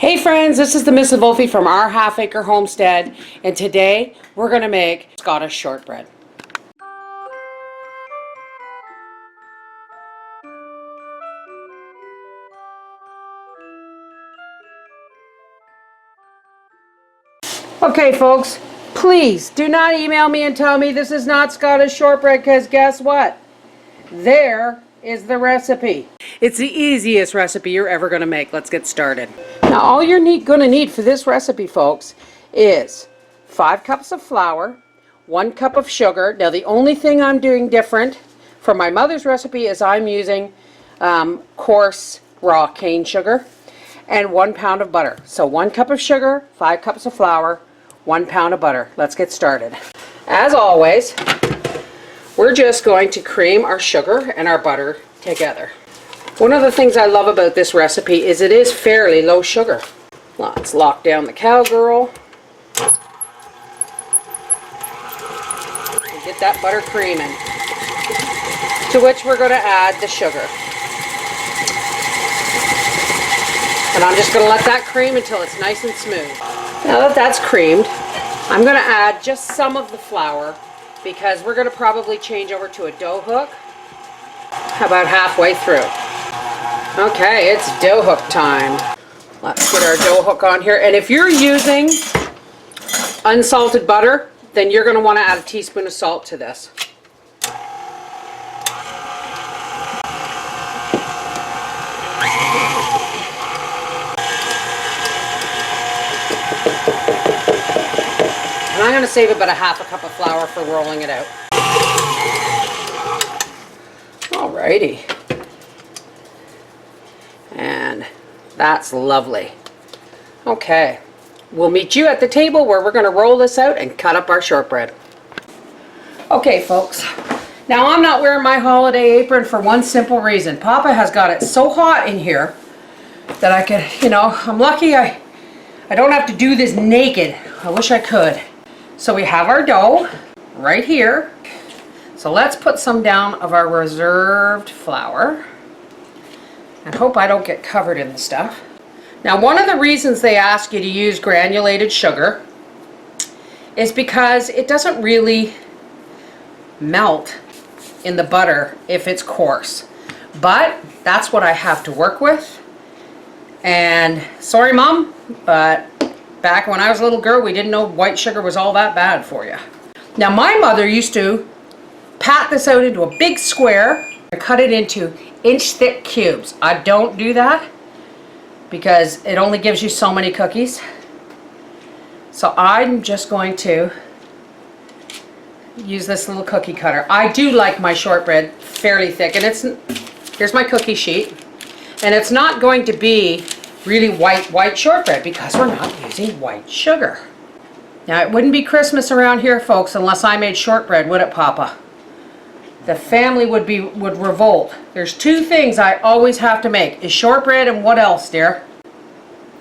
Hey friends, this is the Mrs. Wolfie from our half-acre homestead, and today we're going to make Scottish shortbread. Okay folks, please do not email me and tell me this is not Scottish shortbread, because guess what? There is the recipe. It's the easiest recipe you're ever going to make. Let's get started. Now all you're going to need for this recipe, folks, is 5 cups of flour, 1 cup of sugar. Now the only thing I'm doing different from my mother's recipe is I'm using coarse raw cane sugar, and 1 pound of butter. So 1 cup of sugar, 5 cups of flour, 1 pound of butter. Let's get started. As always, we're just going to cream our sugar and our butter together. One of the things I love about this recipe is it is fairly low sugar. Let's lock down the cowgirl. And get that butter creaming. To which we're going to add the sugar. And I'm just going to let that cream until it's nice and smooth. Now that that's creamed, I'm going to add just some of the flour because we're going to probably change over to a dough hook about halfway through. Okay, it's dough hook time. Let's get our dough hook on here. And if you're using unsalted butter, then you're going to want to add a teaspoon of salt to this. And I'm going to save about a half a cup of flour for rolling it out. Alrighty. And that's lovely. Okay, we'll meet you at the table where we're going to roll this out and cut up our shortbread. Okay folks, now I'm not wearing my holiday apron for one simple reason. Papa has got it so hot in here that I could, I'm lucky I don't have to do this naked. I wish I could. So we have our dough right here. So let's put some down of our reserved flour. And hope I don't get covered in the stuff. Now one of the reasons they ask you to use granulated sugar is because it doesn't really melt in the butter if it's coarse. But that's what I have to work with. And sorry Mom, but back when I was a little girl we didn't know white sugar was all that bad for you. Now my mother used to pat this out into a big square and cut it into inch-thick cubes. I don't do that because it only gives you so many cookies. So I'm just going to use this little cookie cutter. I do like my shortbread fairly thick, and here's my cookie sheet. And it's not going to be really white shortbread because we're not using white sugar. Now it wouldn't be Christmas around here, folks, unless I made shortbread, would it, Papa? The family would revolt. There's 2 things I always have to make. Is shortbread and what else, dear?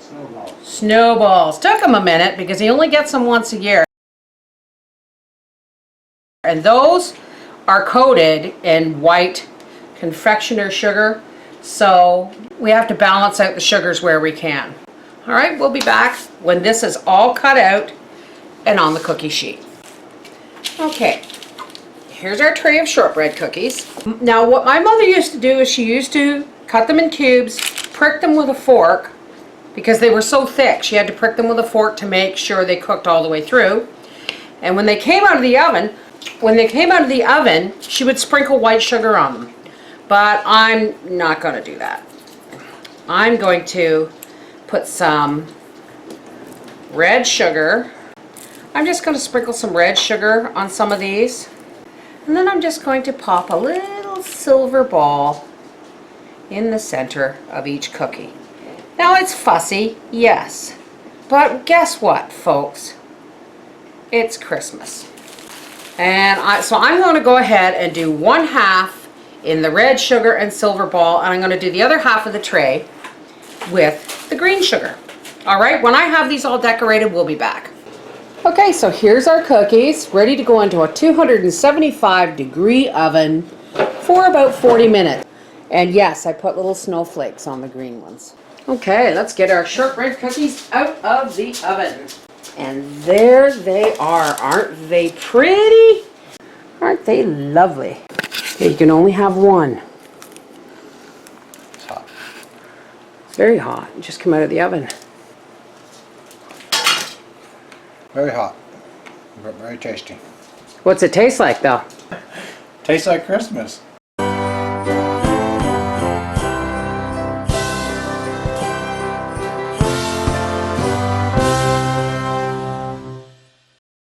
Snowballs. Snowballs. Took him a minute because he only gets them once a year. And those are coated in white confectioner sugar. So we have to balance out the sugars where we can. All right, we'll be back when this is all cut out and on the cookie sheet. Okay. Here's our tray of shortbread cookies. Now what my mother used to do is she used to cut them in cubes, prick them with a fork, because they were so thick. She had to prick them with a fork to make sure they cooked all the way through. And when they came out of the oven, she would sprinkle white sugar on them. But I'm not going to do that. I'm going to put some red sugar. I'm just going to sprinkle some red sugar on some of these. And then I'm just going to pop a little silver ball in the center of each cookie. Now it's fussy, yes. But guess what, folks? It's Christmas. And so I'm going to go ahead and do 1/2 in the red sugar and silver ball. And I'm going to do the other half of the tray with the green sugar. All right, when I have these all decorated, we'll be back. Okay, so here's our cookies, ready to go into a 275-degree oven for about 40 minutes. And yes, I put little snowflakes on the green ones. Okay, let's get our shortbread cookies out of the oven. And there they are. Aren't they pretty? Aren't they lovely? Okay, you can only have one. It's hot. It's very hot. It just come out of the oven. Very hot, but very tasty. What's it taste like though? Tastes like Christmas.